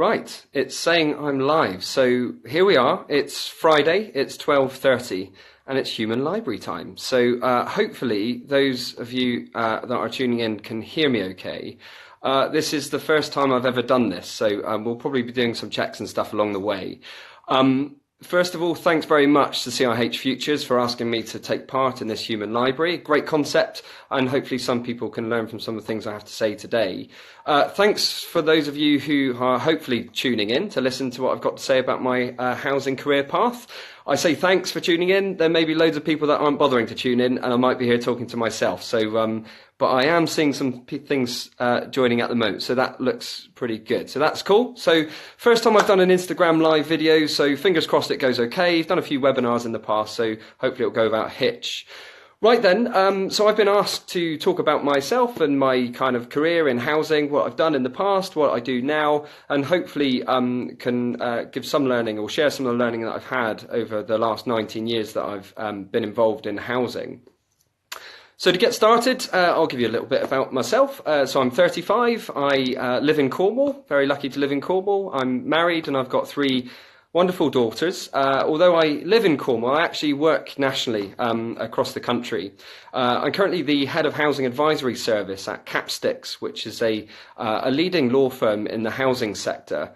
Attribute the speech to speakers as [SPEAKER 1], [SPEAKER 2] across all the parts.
[SPEAKER 1] Right, it's saying I'm live. So here we are. It's Friday, it's 12:30, and it's Human Library time. So hopefully those of you that are tuning in can hear me okay. This is the first time I've ever done this, so we'll probably be doing some checks and stuff along the way. First of all, thanks very much to CRH Futures for asking me to take part in this Human Library. Great concept, and hopefully some people can learn from some of the things I have to say today. Thanks for those of you who are hopefully tuning in to listen to what I've got to say about my housing career path. I say thanks for tuning in. There may be loads of people that aren't bothering to tune in, and I might be here talking to myself. So, but I am seeing some things joining at the moment, so that looks pretty good. So that's cool. So first time I've done an Instagram live video, so fingers crossed it goes okay. I've done a few webinars in the past, so hopefully it'll go without hitch. Right then, so I've been asked to talk about myself and my kind of career in housing, what I've done in the past, what I do now, and hopefully can give some learning or share some of the learning that I've had over the last 19 years that I've been involved in housing. So to get started, I'll give you a little bit about myself. So I'm 35, I live in Cornwall, very lucky to live in Cornwall. I'm married and I've got 3 wonderful daughters. Although I live in Cornwall, I actually work nationally across the country. I'm currently the head of housing advisory service at Capsticks, which is a leading law firm in the housing sector.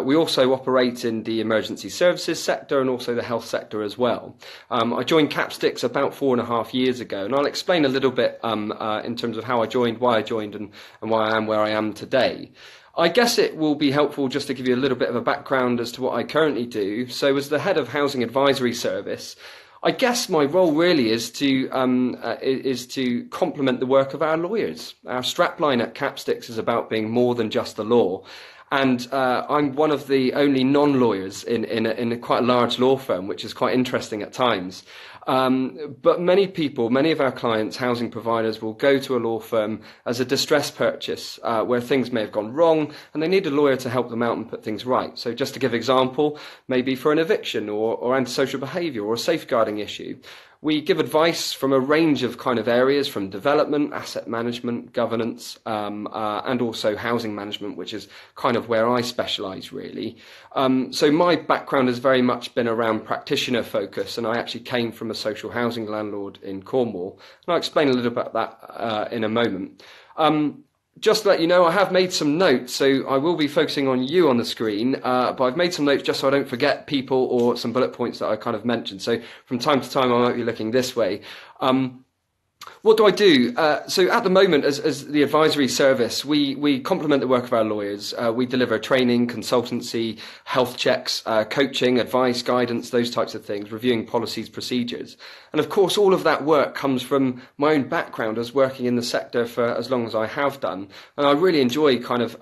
[SPEAKER 1] We also operate in the emergency services sector and also the health sector as well. I joined Capsticks about 4.5 years ago, and I'll explain a little bit in terms of how I joined, why I joined, and why I am where I am today. I guess it will be helpful just to give you a little bit of a background as to what I currently do. So as the head of housing advisory service, I guess my role really is to complement the work of our lawyers. Our strapline at Capsticks is about being more than just the law. And I'm one of the only non-lawyers in a quite a large law firm, which is quite interesting at times. But many people, many of our clients, housing providers, will go to a law firm as a distress purchase where things may have gone wrong and they need a lawyer to help them out and put things right. So just to give example, maybe for an eviction or antisocial behaviour or a safeguarding issue. We give advice from a range of kind of areas, from development, asset management, governance, and also housing management, which is kind of where I specialise really. So my background has very much been around practitioner focus, and I actually came from a social housing landlord in Cornwall. And I'll explain a little about that in a moment. Just to let you know, I have made some notes, so I will be focusing on you on the screen, but I've made some notes just so I don't forget people or some bullet points that I kind of mentioned. So from time to time, I might be looking this way. What do I do? So at the moment, as the advisory service, we complement the work of our lawyers. We deliver training, consultancy, health checks, coaching, advice, guidance, those types of things, reviewing policies, procedures. And of course, all of that work comes from my own background as working in the sector for as long as I have done. And I really enjoy kind of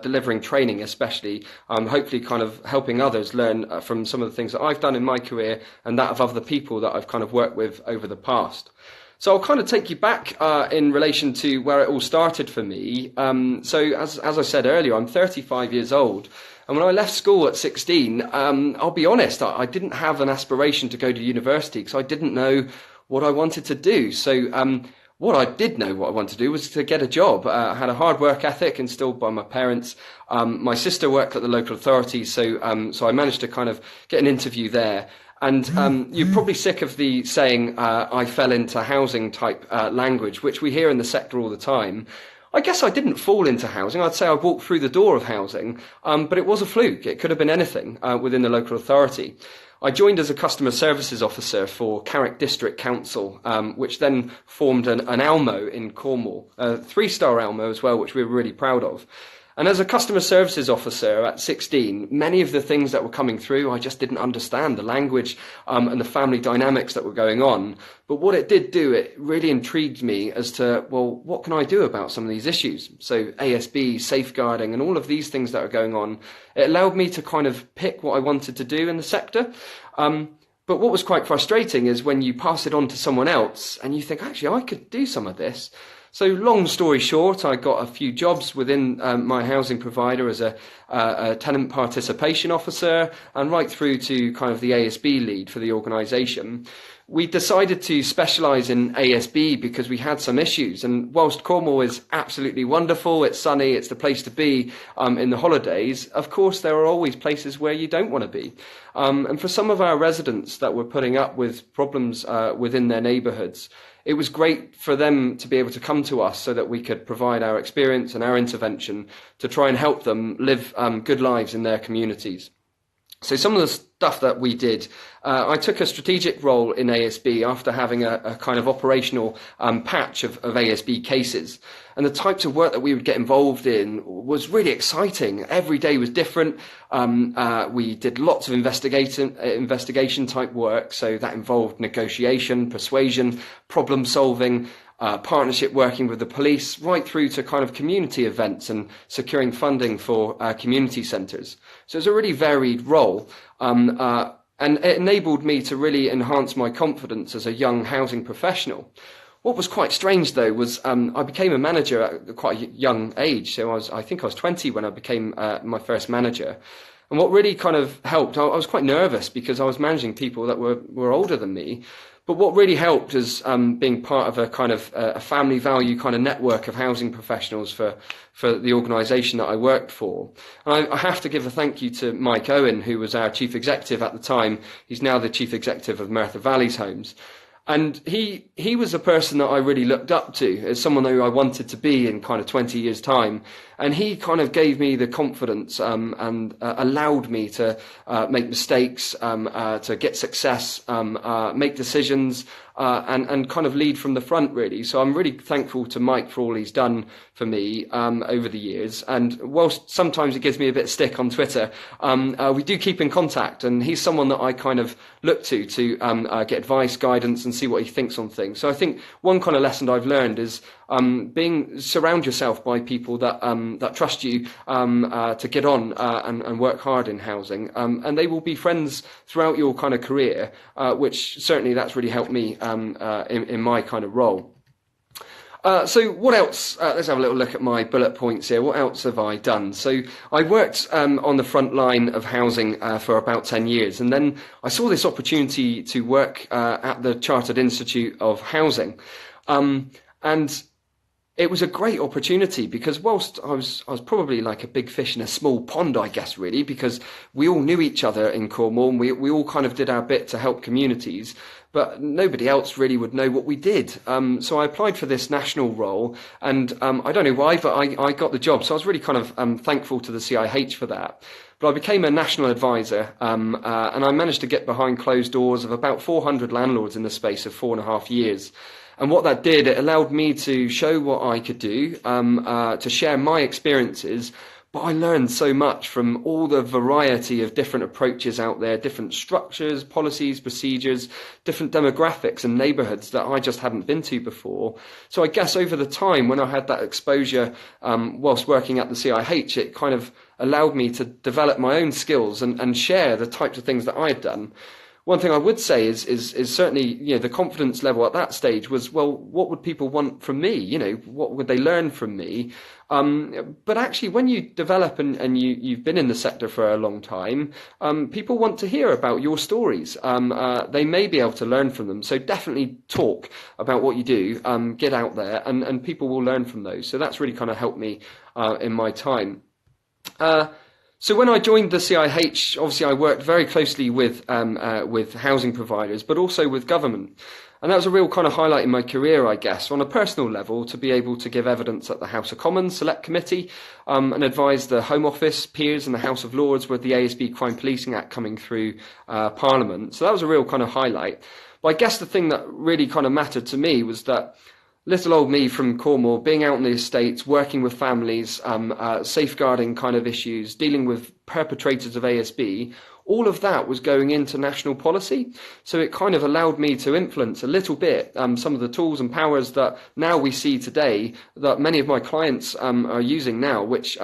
[SPEAKER 1] delivering training, especially, hopefully kind of helping others learn from some of the things that I've done in my career and that of other people that I've kind of worked with over the past. So I'll kind of take you back in relation to where it all started for me. So as I said earlier, I'm 35 years old. And when I left school at 16, I'll be honest, I didn't have an aspiration to go to university because I didn't know what I wanted to do. So what I did know what I wanted to do was to get a job. I had a hard work ethic instilled by my parents. My sister worked at the local authority, so I managed to kind of get an interview there. And you're probably sick of the saying, I fell into housing type language, which we hear in the sector all the time. I guess I didn't fall into housing. I'd say I walked through the door of housing, but it was a fluke. It could have been anything within the local authority. I joined as a customer services officer for Carrick District Council, which then formed an ALMO in Cornwall, a 3-star ALMO as well, which we were really proud of. And as a customer services officer at 16, many of the things that were coming through, I just didn't understand the language and the family dynamics that were going on. But what it did do, it really intrigued me as to, well, what can I do about some of these issues? So ASB, safeguarding, and all of these things that are going on, it allowed me to kind of pick what I wanted to do in the sector. But what was quite frustrating is when you pass it on to someone else and you think, actually, I could do some of this. So long story short, I got a few jobs within my housing provider as a tenant participation officer, and right through to kind of the ASB lead for the organisation. We decided to specialise in ASB because we had some issues, and whilst Cornwall is absolutely wonderful, it's sunny, it's the place to be in the holidays, of course there are always places where you don't want to be. And for some of our residents that were putting up with problems within their neighbourhoods, it was great for them to be able to come to us so that we could provide our experience and our intervention to try and help them live good lives in their communities. So some of the stuff that we did, I took a strategic role in ASB after having a kind of operational patch of ASB cases. And the types of work that we would get involved in was really exciting. Every day was different. We did lots of investigation type work. So that involved negotiation, persuasion, problem solving, partnership working with the police, right through to kind of community events and securing funding for community centres. So it's a really varied role. And it enabled me to really enhance my confidence as a young housing professional. What was quite strange, though, was I became a manager at quite a young age. So I think I was 20 when I became my first manager. And what really kind of helped, I was quite nervous because I was managing people that were older than me. But what really helped is being part of a kind of a family value kind of network of housing professionals for the organisation that I worked for. And I have to give a thank you to Mike Owen, who was our chief executive at the time. He's now the chief executive of Merthyr Valley's Homes. And he was a person that I really looked up to as someone who I wanted to be in kind of 20 years' time. And he kind of gave me the confidence and allowed me to make mistakes, to get success, make decisions, and kind of lead from the front, really. So I'm really thankful to Mike for all he's done for me over the years. And whilst sometimes he gives me a bit of stick on Twitter, we do keep in contact. And he's someone that I kind of look to get advice, guidance, and see what he thinks on things. So I think one kind of lesson I've learned is surround yourself by people that trust you to get on and work hard in housing, and they will be friends throughout your kind of career, which certainly that's really helped me in my kind of role. So what else? Let's have a little look at my bullet points here. What else have I done? So I worked on the front line of housing for about 10 years, and then I saw this opportunity to work at the Chartered Institute of Housing, and it was a great opportunity because whilst I was probably like a big fish in a small pond, I guess, really, because we all knew each other in Cornwall and we all kind of did our bit to help communities, but nobody else really would know what we did. So I applied for this national role, and I don't know why, but I got the job. So I was really kind of thankful to the CIH for that. But I became a national advisor, and I managed to get behind closed doors of about 400 landlords in the space of 4.5 years. And what that did, it allowed me to show what I could do, to share my experiences. But I learned so much from all the variety of different approaches out there, different structures, policies, procedures, different demographics and neighbourhoods that I just hadn't been to before. So I guess over the time when I had that exposure whilst working at the CIH, it kind of allowed me to develop my own skills and share the types of things that I had done. One thing I would say is certainly, the confidence level at that stage was, well, what would people want from me? What would they learn from me? But actually, when you develop and you've been in the sector for a long time, people want to hear about your stories. They may be able to learn from them. So definitely talk about what you do, get out there, and people will learn from those. So that's really kind of helped me in my time. So when I joined the CIH, obviously I worked very closely with housing providers, but also with government. And that was a real kind of highlight in my career, I guess, on a personal level, to be able to give evidence at the House of Commons Select Committee and advise the Home Office, peers and the House of Lords with the ASB Crime Policing Act coming through Parliament. So that was a real kind of highlight. But I guess the thing that really kind of mattered to me was that little old me from Cornwall, being out in the estates, working with families, safeguarding kind of issues, dealing with perpetrators of ASB, all of that was going into national policy. So it kind of allowed me to influence a little bit some of the tools and powers that now we see today that many of my clients are using now, which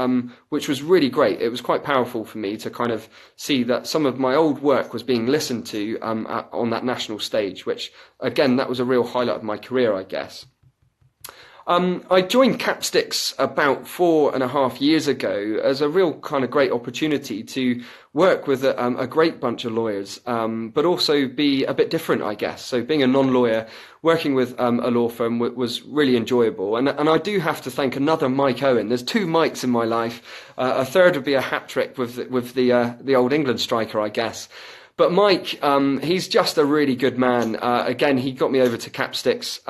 [SPEAKER 1] was really great. It was quite powerful for me to kind of see that some of my old work was being listened to on that national stage, which, again, that was a real highlight of my career, I guess. I joined Capsticks about 4.5 years ago as a real kind of great opportunity to work with a great bunch of lawyers, but also be a bit different, I guess. So being a non-lawyer, working with a law firm was really enjoyable. And I do have to thank another Mike Owen. There's two Mikes in my life. A third would be a hat trick with the Old England striker, I guess. But Mike, he's just a really good man. Again, he got me over to Capsticks.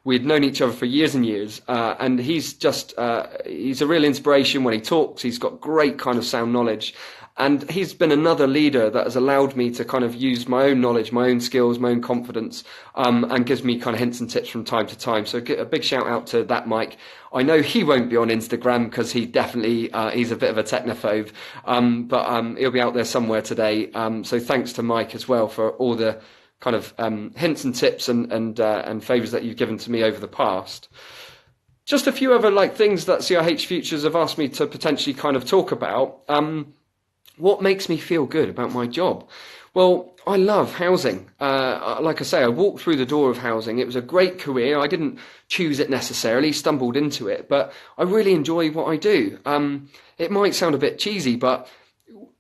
[SPEAKER 1] We'd known each other for years and years, and he's a real inspiration when he talks. He's got great kind of sound knowledge. And he's been another leader that has allowed me to kind of use my own knowledge, my own skills, my own confidence, and gives me kind of hints and tips from time to time. So a big shout out to that Mike. I know he won't be on Instagram because he definitely, he's a bit of a technophobe, but he'll be out there somewhere today. So thanks to Mike as well for all the kind of hints and tips and favours that you've given to me over the past. Just a few other things that CRH Futures have asked me to potentially kind of talk about. What makes me feel good about my job? Well, I love housing. Like I say, I walked through the door of housing. It was a great career. I didn't choose it necessarily, stumbled into it, but I really enjoy what I do. It might sound a bit cheesy, but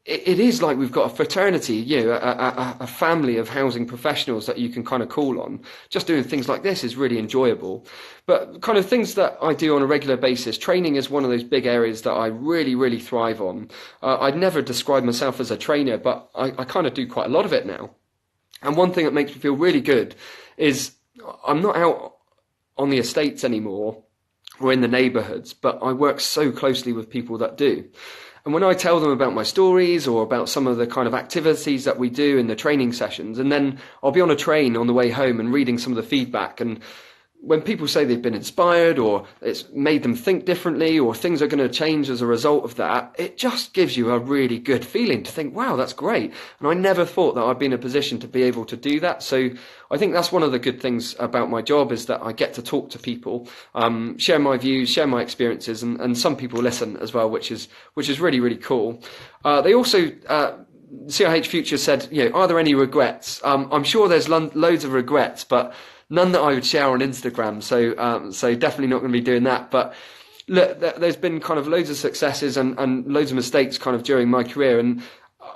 [SPEAKER 1] it is like we've got a fraternity, a family of housing professionals that you can kind of call on. Just doing things like this is really enjoyable. But kind of things that I do on a regular basis, training is one of those big areas that I really, really thrive on. I'd never describe myself as a trainer, but I kind of do quite a lot of it now. And one thing that makes me feel really good is I'm not out on the estates anymore or in the neighbourhoods, but I work so closely with people that do. And when I tell them about my stories or about some of the kind of activities that we do in the training sessions, and then I'll be on a train on the way home and reading some of the feedback, and when people say they've been inspired or it's made them think differently or things are going to change as a result of that, it just gives you a really good feeling to think, wow, that's great. And I never thought that I'd be in a position to be able to do that. So I think that's one of the good things about my job is that I get to talk to people, share my views, share my experiences, and some people listen as well, which is really, really cool. They also, CRH Future said, are there any regrets? I'm sure there's loads of regrets, but none that I would share on Instagram, so definitely not going to be doing that. But look, there's been kind of loads of successes and loads of mistakes kind of during my career, and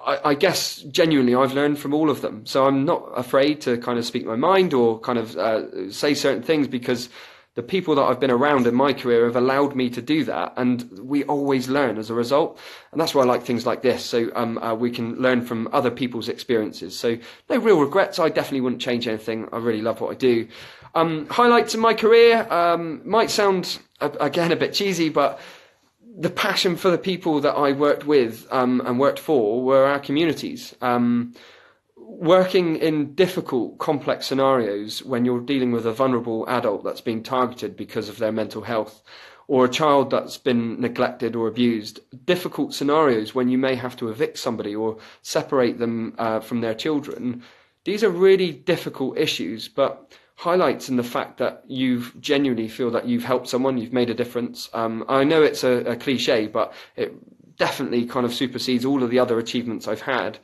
[SPEAKER 1] I guess genuinely I've learned from all of them. So I'm not afraid to kind of speak my mind or kind of say certain things because the people that I've been around in my career have allowed me to do that, and we always learn as a result. And that's why I like things like this, so we can learn from other people's experiences. So no real regrets. I definitely wouldn't change anything. I really love what I do. Highlights in my career might sound, again, a bit cheesy, but the passion for the people that I worked with and worked for were our communities. Working in difficult, complex scenarios when you're dealing with a vulnerable adult that's being targeted because of their mental health, or a child that's been neglected or abused, difficult scenarios when you may have to evict somebody or separate them from their children. These are really difficult issues, but highlights in the fact that you genuinely feel that you've helped someone, you've made a difference. I know it's a cliche, but it definitely kind of supersedes all of the other achievements I've had.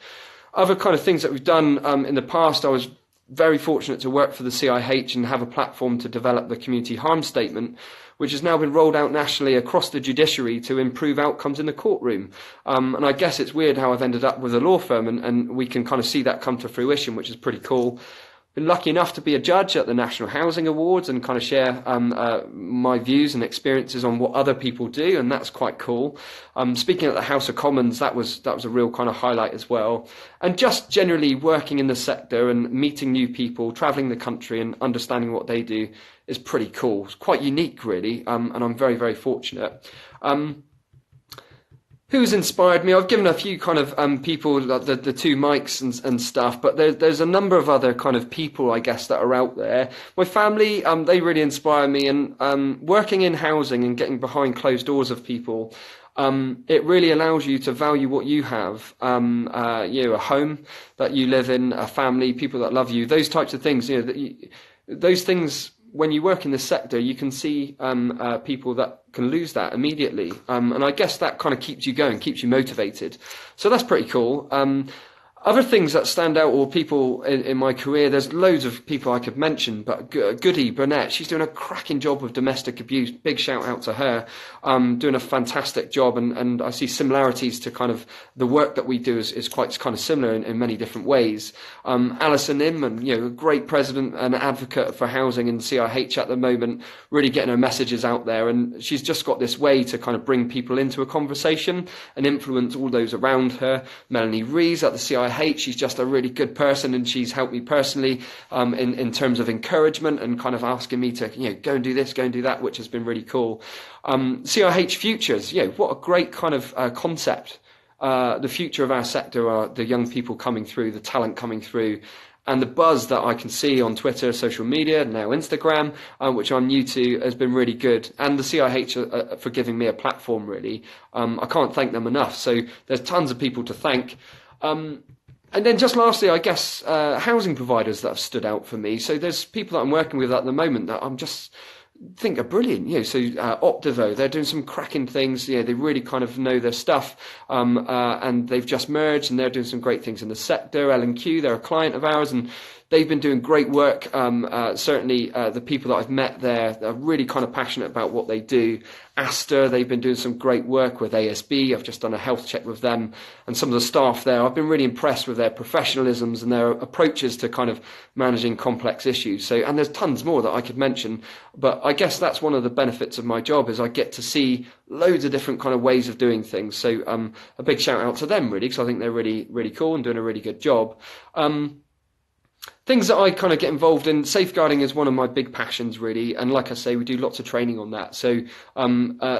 [SPEAKER 1] Other kind of things that we've done in the past, I was very fortunate to work for the CIH and have a platform to develop the community harm statement, which has now been rolled out nationally across the judiciary to improve outcomes in the courtroom. And I guess it's weird how I've ended up with a law firm, and we can kind of see that come to fruition, which is pretty cool. Been lucky enough to be a judge at the National Housing Awards and kind of share my views and experiences on what other people do, and that's quite cool. Speaking at the House of Commons, that was a real kind of highlight as well. And just generally working in the sector and meeting new people, travelling the country and understanding what they do is pretty cool. It's quite unique, really, and I'm very, very fortunate. Who's inspired me? I've given a few kind of people, the two mics and stuff, but there's a number of other kind of people, I guess, that are out there. My family, they really inspire me, and working in housing and getting behind closed doors of people, it really allows you to value what you have. A home that you live in, a family, people that love you, those types of things. Those things. When you work in the sector, you can see people that can lose that immediately. And I guess that kind of keeps you going, keeps you motivated. So that's pretty cool. Other things that stand out, or people in my career, there's loads of people I could mention, but Goody Burnett, she's doing a cracking job with domestic abuse. Big shout out to her, doing a fantastic job, and I see similarities to kind of the work that we do is quite kind of similar in many different ways. Alison Inman, a great president and advocate for housing in CRH at the moment, really getting her messages out there, and she's just got this way to kind of bring people into a conversation and influence all those around her. Melanie Rees at the CRH, she's just a really good person, and she's helped me personally in terms of encouragement and kind of asking me to go and do this, go and do that, which has been really cool. CRH Futures, what a great kind of concept. The future of our sector are the young people coming through, the talent coming through, and the buzz that I can see on Twitter, social media, now Instagram, which I'm new to, has been really good. And the CRH for giving me a platform, really. I can't thank them enough. So there's tons of people to thank. And then just lastly, I guess, housing providers that have stood out for me. So there's people that I'm working with at the moment that I'm just think are brilliant. So Optivo, they're doing some cracking things. They really kind of know their stuff. And they've just merged, and they're doing some great things in the sector. L&Q, they're a client of ours, and they've been doing great work. Certainly, the people that I've met there are really kind of passionate about what they do. Astor, they've been doing some great work with ASB. I've just done a health check with them, and some of the staff there. I've been really impressed with their professionalisms and their approaches to kind of managing complex issues. And there's tons more that I could mention, but I guess that's one of the benefits of my job is I get to see loads of different kind of ways of doing things. So a big shout out to them, really, because I think they're really, really cool and doing a really good job. Things that I kind of get involved in, safeguarding is one of my big passions, really. And like I say, we do lots of training on that. So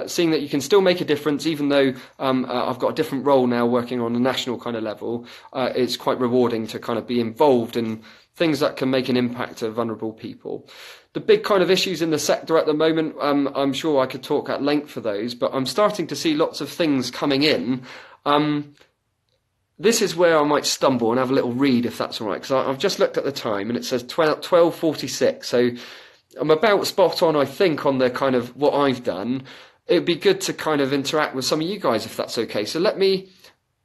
[SPEAKER 1] seeing that you can still make a difference, even though I've got a different role now working on a national kind of level, it's quite rewarding to kind of be involved in things that can make an impact to vulnerable people. The big kind of issues in the sector at the moment, I'm sure I could talk at length for those, but I'm starting to see lots of things coming in. This is where I might stumble and have a little read, if that's all right, because I've just looked at the time and it says 12:46. So I'm about spot on, I think, on the kind of what I've done. It'd be good to kind of interact with some of you guys, if that's okay. So let me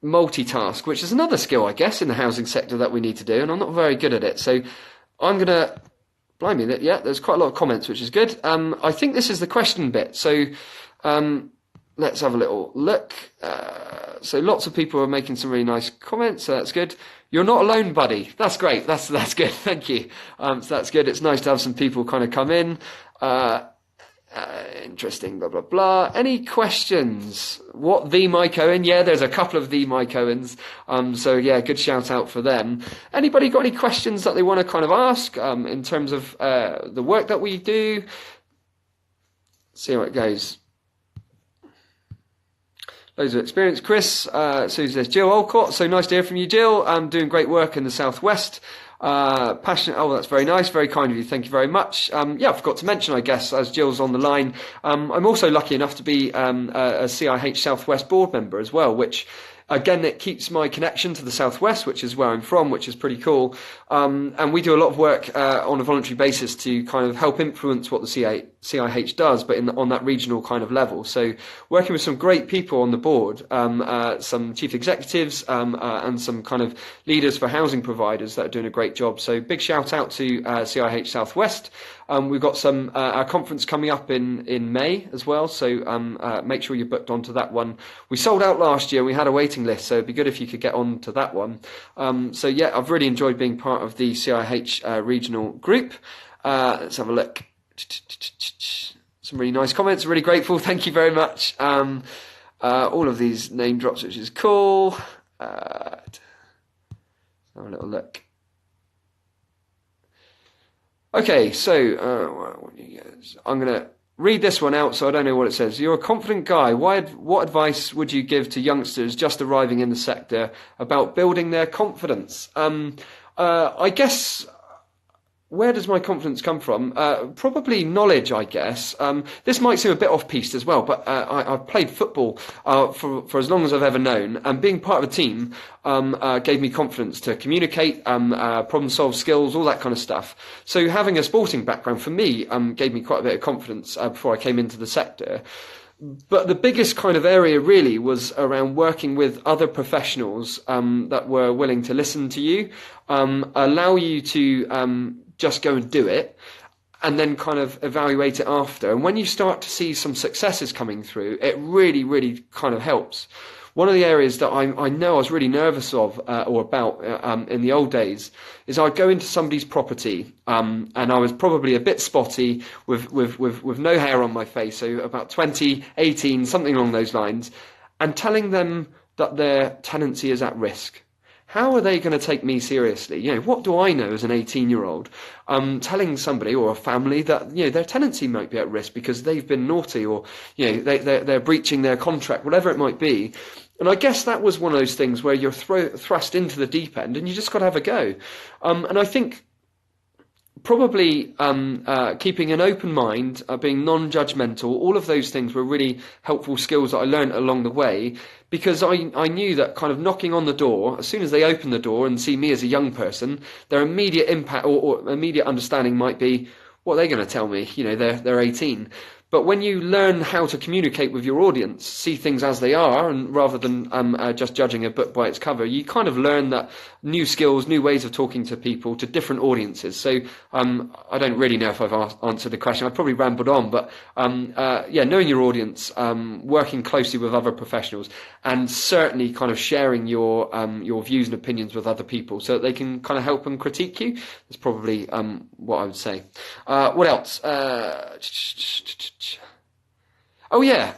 [SPEAKER 1] multitask, which is another skill, I guess, in the housing sector that we need to do, and I'm not very good at it. So I'm going to, blimey, there's quite a lot of comments, which is good. I think this is the question bit. So let's have a little look. So lots of people are making some really nice comments, so that's good. You're not alone, buddy. That's great. That's good. Thank you. So that's good. It's nice to have some people kind of come in. Interesting, blah, blah, blah. Any questions? What, the Mike Owen? Yeah, there's a couple of the Mike Owens. So yeah, good shout out for them. Anybody got any questions that they want to kind of ask in terms of the work that we do? See how it goes. Loads of experience. Chris, so there's Jill Olcott. So nice to hear from you, Jill. Doing great work in the Southwest. Passionate. Oh, that's very nice. Very kind of you. Thank you very much. I forgot to mention, I guess, as Jill's on the line, I'm also lucky enough to be a CRH Southwest board member as well, which, again, it keeps my connection to the Southwest, which is where I'm from, which is pretty cool. And we do a lot of work on a voluntary basis to kind of help influence what the CRH does, but on that regional kind of level. So working with some great people on the board, some chief executives and some kind of leaders for housing providers that are doing a great job. So big shout out to CRH Southwest. We've got some our conference coming up in May as well, so make sure you're booked onto that one. We sold out last year. We had a waiting list, so it'd be good if you could get on to that one. So yeah, I've really enjoyed being part of the CRH regional group. Let's have a look. Some really nice comments. Really grateful. Thank you very much. All of these name drops, which is cool. Let's have a little look. Okay, so I'm going to read this one out, so I don't know what it says. You're a confident guy. What advice would you give to youngsters just arriving in the sector about building their confidence? I guess, where does my confidence come from? Probably knowledge, I guess. This might seem a bit off-piste as well, but I've played football for as long as I've ever known, and being part of a team gave me confidence to communicate, problem-solve skills, all that kind of stuff. So having a sporting background, for me, gave me quite a bit of confidence before I came into the sector. But the biggest kind of area really was around working with other professionals that were willing to listen to you, allow you to just go and do it, and then kind of evaluate it after. And when you start to see some successes coming through, it really, really kind of helps. One of the areas that I know I was really nervous of or about in the old days is I'd go into somebody's property and I was probably a bit spotty with no hair on my face, so about 20, 18, something along those lines, and telling them that their tenancy is at risk. How are they going to take me seriously? You know, what do I know as an 18-year-old? Telling somebody or a family that, you know, their tenancy might be at risk because they've been naughty, or, you know, they're breaching their contract, whatever it might be. And I guess that was one of those things where you're thrust into the deep end and you just got to have a go. And I think probably keeping an open mind, being non-judgmental, all of those things were really helpful skills that I learned along the way, because I knew that kind of knocking on the door, as soon as they open the door and see me as a young person, their immediate impact or immediate understanding might be, what are they going to tell me? You know, they're 18. But when you learn how to communicate with your audience, see things as they are, and rather than just judging a book by its cover, you kind of learn that new skills, new ways of talking to people, to different audiences. So I don't really know if I've answered the question. I've probably rambled on, but yeah, knowing your audience, working closely with other professionals, and certainly kind of sharing your views and opinions with other people so that they can kind of help and critique you. That's probably what I would say. What else? Oh yeah,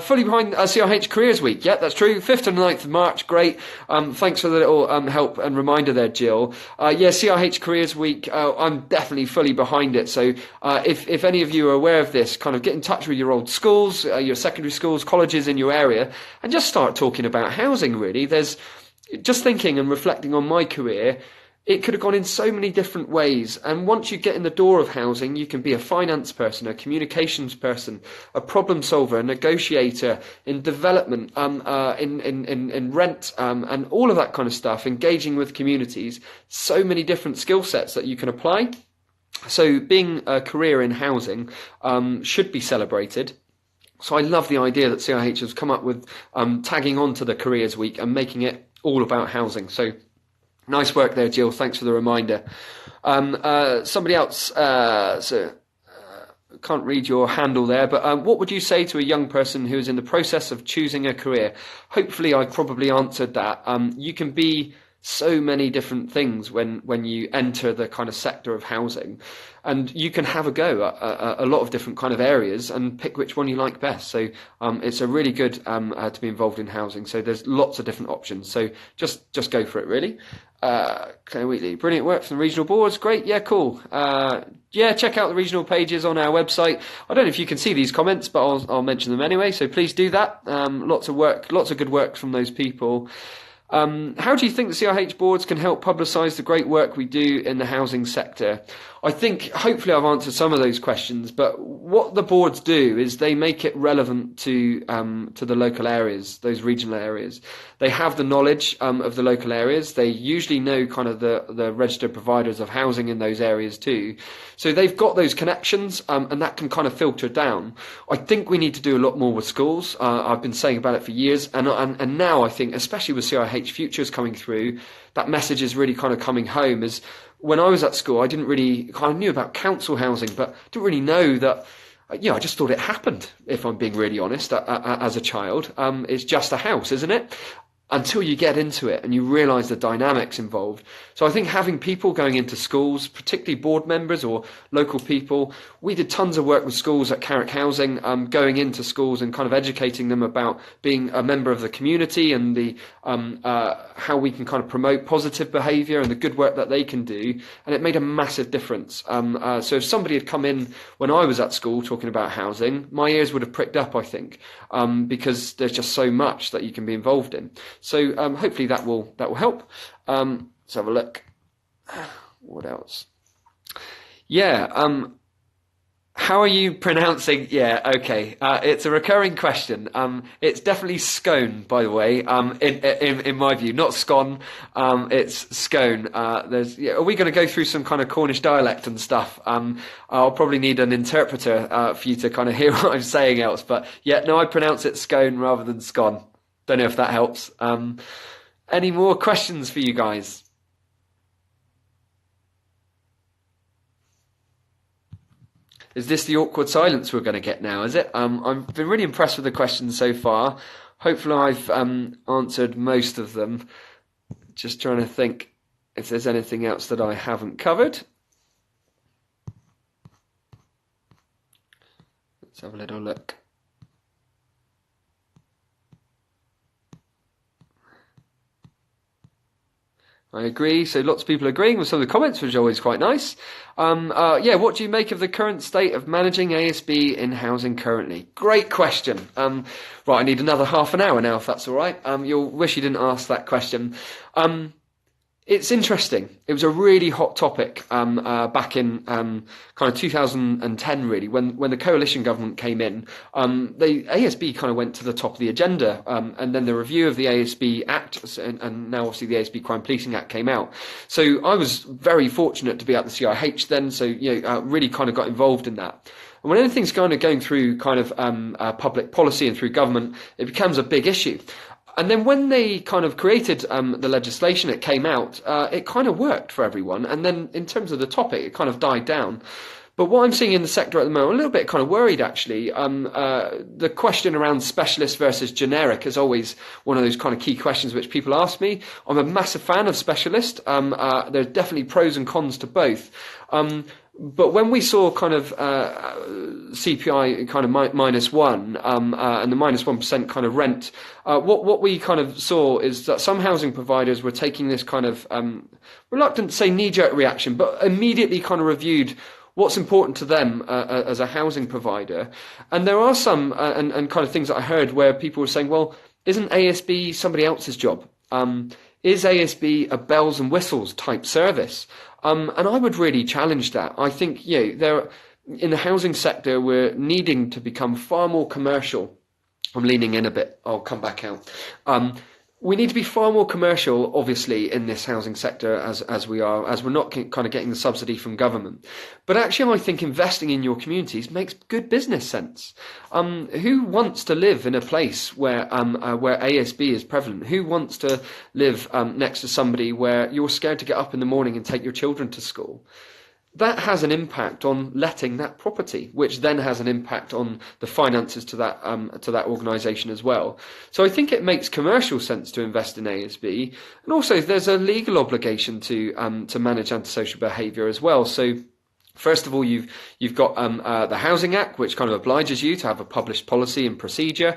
[SPEAKER 1] fully behind CRH Careers Week. Yeah, that's true. 5th to 9th of March. Great. Thanks for the little help and reminder there, Jill. Yeah, CRH Careers Week. I'm definitely fully behind it. So if any of you are aware of this, kind of get in touch with your old schools, your secondary schools, colleges in your area, and just start talking about housing. Really, there's just thinking and reflecting on my career. It could have gone in so many different ways. And once you get in the door of housing, you can be a finance person, a communications person, a problem solver, a negotiator, in development, in rent, and all of that kind of stuff, engaging with communities. So many different skill sets that you can apply. So being a career in housing should be celebrated. So I love the idea that CRH has come up with tagging on to the Careers Week and making it all about housing. So nice work there, Jill. Thanks for the reminder. Somebody else, can't read your handle there, but what would you say to a young person who is in the process of choosing a career? Hopefully I've probably answered that. You can be so many different things when you enter the kind of sector of housing, and you can have a go at a lot of different kind of areas and pick which one you like best. So it's a really good to be involved in housing. So there's lots of different options. So just go for it, really. Claire Wheatley, brilliant work from the regional boards. Great, yeah, cool. Yeah, check out the regional pages on our website. I don't know if you can see these comments, but I'll mention them anyway. So please do that. Lots of work, lots of good work from those people. How do you think the CRH boards can help publicise the great work we do in the housing sector? I think hopefully I've answered some of those questions, but what the boards do is they make it relevant to the local areas, those regional areas. They have the knowledge of the local areas. They usually know kind of the registered providers of housing in those areas too. So they've got those connections, and that can kind of filter down. I think we need to do a lot more with schools. I've been saying about it for years, and now I think, especially with CRH Futures coming through, that message is really kind of coming home. As when I was at school, I didn't really kind of knew about council housing, but didn't really know that. I just thought it happened, if I'm being really honest, as a child. It's just a house, isn't it? Until you get into it and you realise the dynamics involved. So I think having people going into schools, particularly board members or local people, we did tons of work with schools at Carrick Housing, going into schools and kind of educating them about being a member of the community and the how we can kind of promote positive behaviour and the good work that they can do. And it made a massive difference. So if somebody had come in when I was at school talking about housing, my ears would have pricked up, I think, because there's just so much that you can be involved in. So hopefully that will help. Let's have a look. What else? Yeah. How are you pronouncing? Yeah, okay. It's a recurring question. It's definitely Scone, by the way. In my view, not Scone. It's Scone. Are we going to go through some kind of Cornish dialect and stuff? I'll probably need an interpreter for you to kind of hear what I'm saying else. But yeah, no, I pronounce it Scone rather than Scone. Don't know if that helps. Any more questions for you guys? Is this the awkward silence we're going to get now, is it? I've been really impressed with the questions so far. Hopefully I've answered most of them. Just trying to think if there's anything else that I haven't covered. Let's have a little look. I agree. So lots of people agreeing with some of the comments, which is always quite nice. Yeah, what do you make of the current state of managing ASB in housing currently? Great question. Right, I need another half an hour now, if that's all right. You'll wish you didn't ask that question. It's interesting. It was a really hot topic back in kind of 2010, really, when the coalition government came in. The ASB kind of went to the top of the agenda, and then the review of the ASB Act, and now obviously the ASB Crime Policing Act came out. So I was very fortunate to be at the CRH then, so really kind of got involved in that. And when anything's kind of going through kind of public policy and through government, it becomes a big issue. And then when they kind of created the legislation, it came out, it kind of worked for everyone. And then in terms of the topic, it kind of died down. But what I'm seeing in the sector at the moment, I'm a little bit kind of worried, actually. The question around specialist versus generic is always one of those kind of key questions which people ask me. I'm a massive fan of specialist. There's definitely pros and cons to both. But when we saw kind of CPI kind of -1 and the -1% kind of rent, what we kind of saw is that some housing providers were taking this kind of reluctant to say knee-jerk reaction, but immediately kind of reviewed what's important to them as a housing provider. And there are some and kind of things that I heard where people were saying, well, isn't ASB somebody else's job? Is ASB a bells and whistles type service? And I would really challenge that. I think, there in the housing sector, we're needing to become far more commercial. I'm leaning in a bit. I'll come back out. We need to be far more commercial, obviously, in this housing sector as we're not kind of getting the subsidy from government. But actually, I think investing in your communities makes good business sense. Who wants to live in a place where ASB is prevalent? Who wants to live next to somebody where you're scared to get up in the morning and take your children to school? That has an impact on letting that property, which then has an impact on the finances to that organisation as well. So I think it makes commercial sense to invest in ASB, and also there's a legal obligation to manage antisocial behaviour as well. So first of all, you've got the Housing Act, which kind of obliges you to have a published policy and procedure.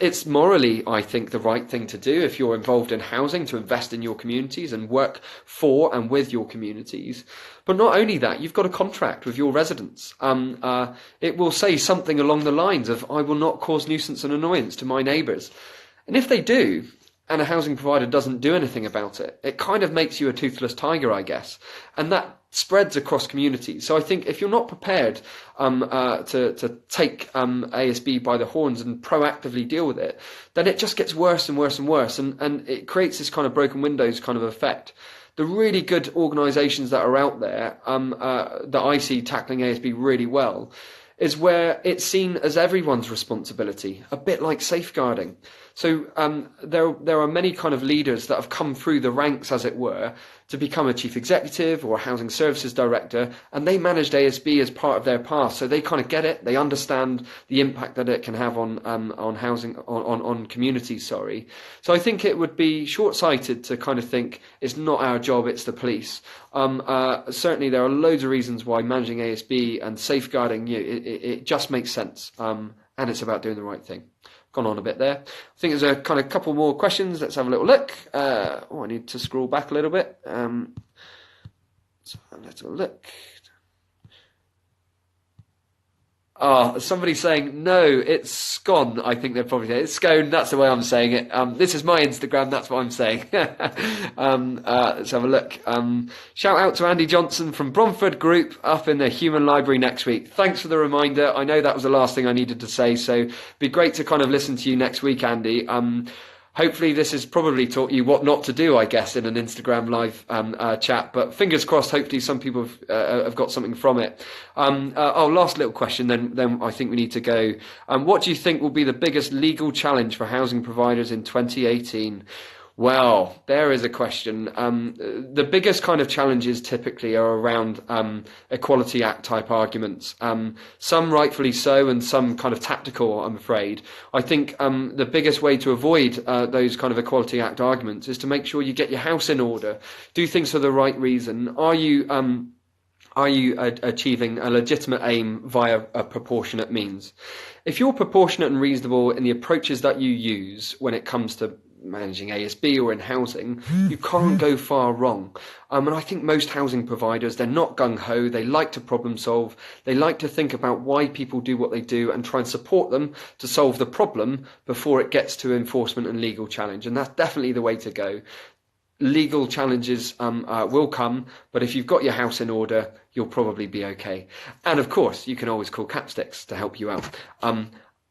[SPEAKER 1] It's morally, I think, the right thing to do if you're involved in housing, to invest in your communities and work for and with your communities. But not only that, you've got a contract with your residents. It will say something along the lines of, I will not cause nuisance and annoyance to my neighbours. And if they do, and a housing provider doesn't do anything about it, it kind of makes you a toothless tiger, I guess. And that spreads across communities. So I think if you're not prepared to take ASB by the horns and proactively deal with it, then it just gets worse and worse and worse. And it creates this kind of broken windows kind of effect. The really good organisations that are out there that I see tackling ASB really well is where it's seen as everyone's responsibility, a bit like safeguarding. So there are many kind of leaders that have come through the ranks, as it were, to become a chief executive or a housing services director, and they managed ASB as part of their past. So they kind of get it. They understand the impact that it can have on housing, on communities. Sorry. So I think it would be short-sighted to kind of think it's not our job, it's the police. Certainly, there are loads of reasons why managing ASB and safeguarding it just makes sense, and it's about doing the right thing. Gone on a bit there. I think there's a kind of couple more questions. Let's have a little look. I need to scroll back a little bit. So let's have a look. Oh, somebody's saying, no, it's Scone. I think they're probably saying it's Scone. That's the way I'm saying it. This is my Instagram. That's what I'm saying. Let's have a look. Shout out to Andy Johnson from Bromford Group up in the Human Library next week. Thanks for the reminder. I know that was the last thing I needed to say, so it'd be great to kind of listen to you next week, Andy. Hopefully this has probably taught you what not to do, I guess, in an Instagram live chat. But fingers crossed, hopefully some people have got something from it. Last little question, then I think we need to go. What do you think will be the biggest legal challenge for housing providers in 2018? Well, there is a question. The biggest kind of challenges typically are around Equality Act type arguments. Some rightfully so, and some kind of tactical, I'm afraid. I think the biggest way to avoid those kind of Equality Act arguments is to make sure you get your house in order, do things for the right reason. Are you achieving a legitimate aim via a proportionate means? If you're proportionate and reasonable in the approaches that you use when it comes to managing ASB or in housing, you can't go far wrong. And I think most housing providers, they're not gung-ho, they like to problem solve, they like to think about why people do what they do and try and support them to solve the problem before it gets to enforcement and legal challenge. And that's definitely the way to go. Legal challenges will come, but if you've got your house in order, you'll probably be okay. And of course, you can always call Capsticks to help you out.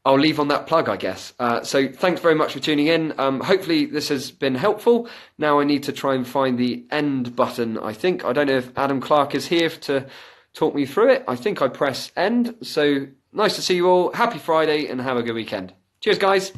[SPEAKER 1] I'll leave on that plug, I guess. So thanks very much for tuning in. Hopefully this has been helpful. Now I need to try and find the end button, I think. I don't know if Adam Clark is here to talk me through it. I think I press end. So nice to see you all. Happy Friday and have a good weekend. Cheers, guys.